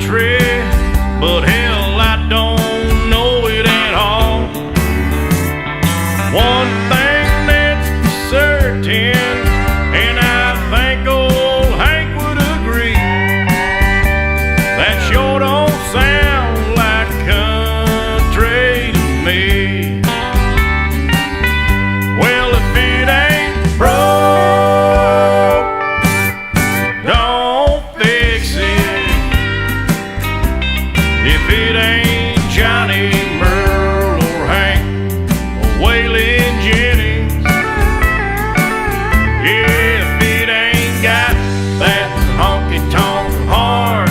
country, but hell, I don't know it at all. One thing that's certain, and I think old Hank would agree, that sure don't sound like country to me. Well, if it ain't broke, don't fix it. If it ain't Johnny, Merle, or Hank, or Waylon Jennings, yeah, if it ain't got that honky-tonk horn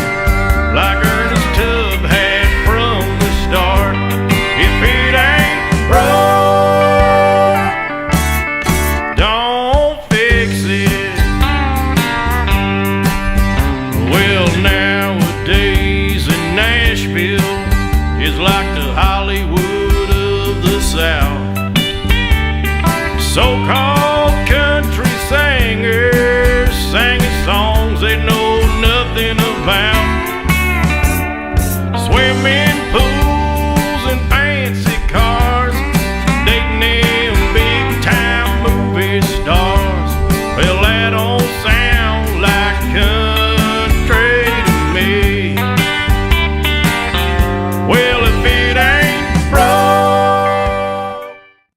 like Ernest Tubb had from the start, if it ain't broke, don't fix it. Well, nowadays in Nashville is like the Hollywood of the South. So-called country singers singing songs they know nothing about. Swimming pools and fancy cars, dating them big-time movie stars. Well, that don't sound like country to me. Well, if it